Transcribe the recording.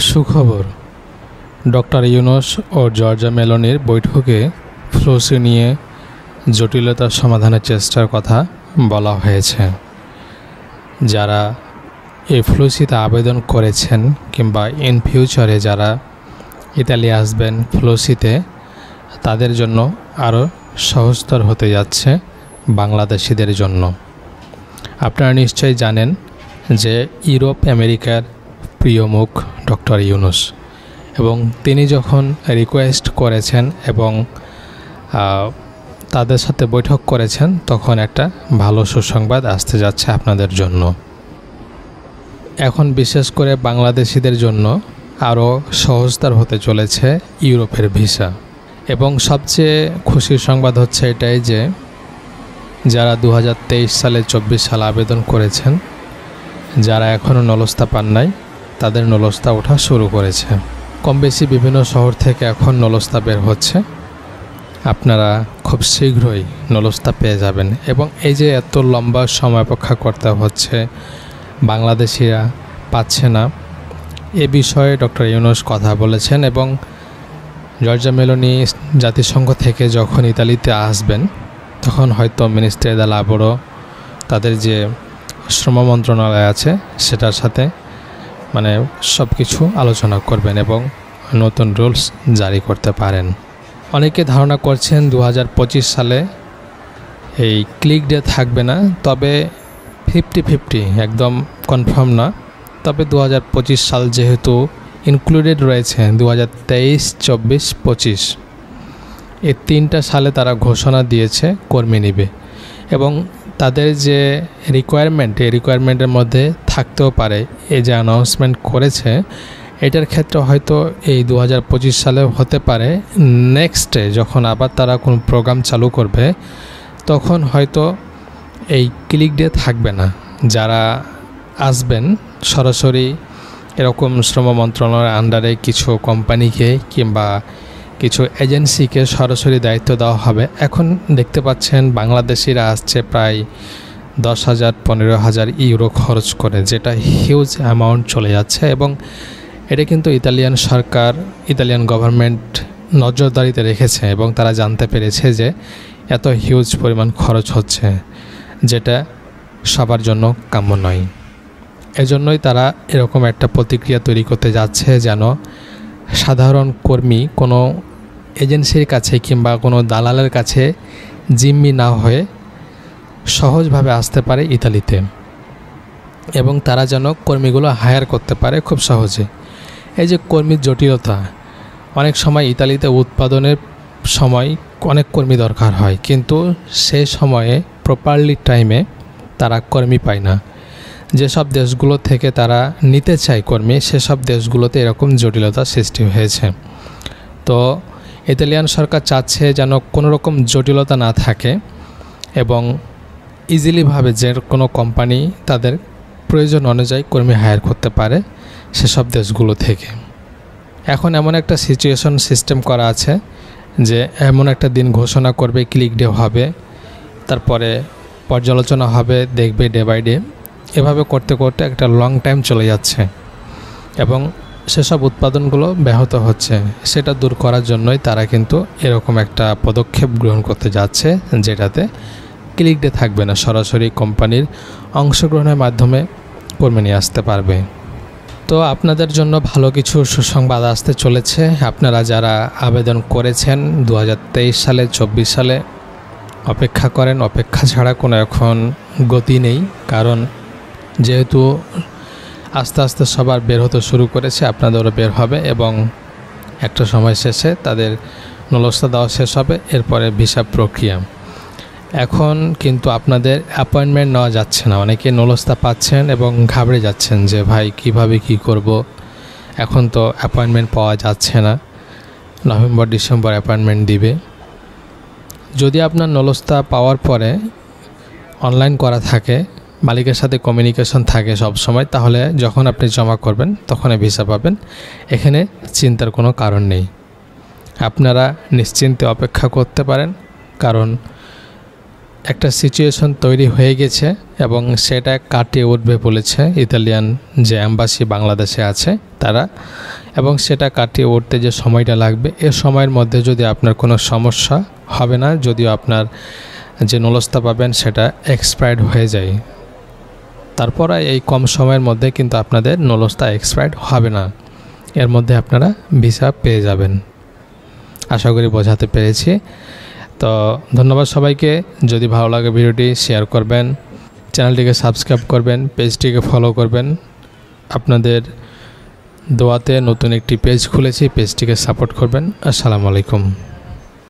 সুখবর, ডক্টর ইউনূস ও জর্জা মেলোনির বৈঠকে ফ্লুসি নিয়ে জটিলতার সমাধানের চেষ্টার কথা বলা হয়েছে। যারা এই ফ্লুসিতে আবেদন করেছেন কিংবা ইন ফিউচারে যারা ইতালি আসবেন ফ্লুসিতে, তাদের জন্য আরও সহজতর হতে যাচ্ছে বাংলাদেশিদের জন্য। আপনারা নিশ্চয়ই জানেন যে ইউরোপ আমেরিকার প্রিয় মুখ ডক্টর ইউনূস, এবং তিনি যখন রিকোয়েস্ট করেছেন এবং তাদের সাথে বৈঠক করেছেন, তখন একটা ভালো সুসংবাদ আসতে যাচ্ছে আপনাদের জন্য। এখন বিশেষ করে বাংলাদেশিদের জন্য আরও সহজতর হতে চলেছে ইউরোপের ভিসা। এবং সবচেয়ে খুশির সংবাদ হচ্ছে এটাই যে যারা 2023 সালে 24 সালে আবেদন করেছেন, যারা এখনও নলস্তা পান নাই, তাদের নলস্তা ওঠা শুরু করেছে। কম বেশি বিভিন্ন শহর থেকে এখন নলস্তা বের হচ্ছে। আপনারা খুব শীঘ্রই নলস্তা পেয়ে যাবেন। এবং এই যে এত লম্বা সময় অপেক্ষা করতে হচ্ছে, বাংলাদেশিরা পাচ্ছে না, এ বিষয়ে ডক্টর ইউনূস কথা বলেছেন। এবং জর্জা মেলোনি জাতিসংঘ থেকে যখন ইতালিতে আসবেন, তখন হয়তো মিনিস্ট্রি দা লাবোরো, তাদের যে শ্রম মন্ত্রণালয় আছে, সেটার সাথে সব কিছু আলোচনা করবেন এবং নতুন রুলস জারি করতে পারেন। অনেকে ধারণা করছেন 2025 সালে এই ক্লিক ডে থাকবে না, তবে 50-50 একদম কনফার্ম না। তবে 2025 সাল যেহেতু ইনক্লুডেড রয়েছে, 2023, 24, 25 এই 3টা সালে তারা ঘোষণা দিয়েছে কর্মী নেবে। এবং তাদের যে রিকোয়ারমেন্ট, এই রিকোয়ারমেন্টের মধ্যে থাকতেও পারে এই যে অ্যানাউন্সমেন্ট করেছে, এটার ক্ষেত্রে হয়তো এই 2025 সালে হতে পারে নেক্সটে যখন আবার তারা কোনো প্রোগ্রাম চালু করবে, তখন হয়তো এই ক্লিক ডে থাকবে না। যারা আসবেন সরাসরি এরকম শ্রম মন্ত্রণালয়ের আন্ডারে কিছু কোম্পানিকে কিংবা কিছু এজেন্সিকে সরাসরি দায়িত্ব দেওয়া হবে। এখন দেখতে পাচ্ছেন বাংলাদেশিরা আসছে প্রায় 10,000-15,000 ইউরো খরচ করে, যেটা হিউজ অ্যামাউন্ট চলে যাচ্ছে। এবং এটা কিন্তু ইতালিয়ান সরকার, ইতালিয়ান গভর্নমেন্ট নজরদারিতে রেখেছে এবং তারা জানতে পেরেছে যে এত হিউজ পরিমাণ খরচ হচ্ছে, যেটা সবার জন্য কাম্য নয়। এজন্যই তারা এরকম একটা প্রতিক্রিয়া তৈরি করতে যাচ্ছে, যেন সাধারণ কর্মী কোনো এজেন্সির কাছে কিংবা কোনো দালালের কাছে জিম্মি না হয়ে সহজভাবে আসতে পারে ইতালিতে, এবং তারা যেন কর্মীগুলো হায়ার করতে পারে খুব সহজে। এই যে কর্মীর জটিলতা, অনেক সময় ইতালিতে উৎপাদনের সময় অনেক কর্মী দরকার হয়, কিন্তু সেই সময়ে প্রপারলি টাইমে তারা কর্মী পায় না। যেসব দেশগুলো থেকে তারা নিতে চায় কর্মী, সেসব দেশগুলোতে এরকম জটিলতা সৃষ্টি হয়েছে। তো ইতালিয়ান সরকার চাচ্ছে যেন কোনো রকম জটিলতা না থাকে এবং ইজিলিভাবে যে কোনো কোম্পানি তাদের প্রয়োজন অনুযায়ী কর্মী হায়ার করতে পারে সেসব দেশগুলো থেকে। এখন এমন একটা সিচুয়েশন সিস্টেম করা আছে যে এমন একটা দিন ঘোষণা করবে, ক্লিক ডে হবে, তারপরে পর্যালোচনা হবে, দেখবে ডে বাই ডে। এভাবে করতে করতে একটা লং টাইম চলে যাচ্ছে এবং সেসব উৎপাদনগুলো ব্যাহত হচ্ছে। সেটা দূর করার জন্যই তারা কিন্তু এরকম একটা পদক্ষেপ গ্রহণ করতে যাচ্ছে, যেটাতে ক্লিক ডে থাকবে না, সরাসরি কোম্পানির অংশগ্রহণের মাধ্যমে কর্মী নিয়ে আসতে পারবে। তো আপনাদের জন্য ভালো কিছু সুসংবাদ আসতে চলেছে। আপনারা যারা আবেদন করেছেন 2023 সালে, 24 সালে, অপেক্ষা করেন। অপেক্ষা ছাড়া কোনো এখন গতি নেই, কারণ যেহেতু আস্তে আস্তে সবার বের হতে শুরু করেছে, আপনাদেরও বের হবে এবং একটা সময় শেষে তাদের নলস্তা দেওয়া শেষ হবে, এরপরে ভিসা প্রক্রিয়া। এখন কিন্তু আপনাদের অ্যাপয়েন্টমেন্ট নেওয়া যাচ্ছে না। অনেকে নলস্তা পাচ্ছেন এবং ঘাবড়ে যাচ্ছেন যে ভাই কিভাবে কি করব, এখন তো অ্যাপয়েন্টমেন্ট পাওয়া যাচ্ছে না। নভেম্বর, ডিসেম্বর অ্যাপয়েন্টমেন্ট দিবে। যদি আপনার নলস্তা পাওয়ার পরে অনলাইন করা থাকে, মালিকের সাথে কমিউনিকেশন থাকে সব সময়, তাহলে যখন আপনি জমা করবেন তখনই ভিসা পাবেন। এখানে চিন্তার কোনো কারণ নেই। আপনারা নিশ্চিন্তে অপেক্ষা করতে পারেন, কারণ একটা সিচুয়েশন তৈরি হয়ে গেছে এবং সেটা কাটিয়ে উঠবে বলেছে ইতালিয়ান যে অ্যাম্বাসি বাংলাদেশে আছে তারা। এবং সেটা কাটিয়ে উঠতে যে সময়টা লাগবে এ সময়ের মধ্যে যদি আপনার কোনো সমস্যা হবে না, যদিও আপনার যে নলস্তা পাবেন সেটা এক্সপায়ার্ড হয়ে যায়, তারপর এই কম সময়ের মধ্যে কিন্তু আপনাদের নলস্তা এক্সপায়ার্ড হবে না, এর মধ্যে আপনারা ভিসা পেয়ে যাবেন। আশা করি বোঝাতে পেরেছি। তো ধন্যবাদ সবাইকে। যদি ভালো লাগে ভিডিওটি শেয়ার করবেন, চ্যানেলটিকে সাবস্ক্রাইব করবেন, পেজটিকে ফলো করবেন। আপনাদের দোয়াতে নতুন একটি পেজ খুলেছি, পেজটিকে সাপোর্ট করবেন। আসসালামু আলাইকুম।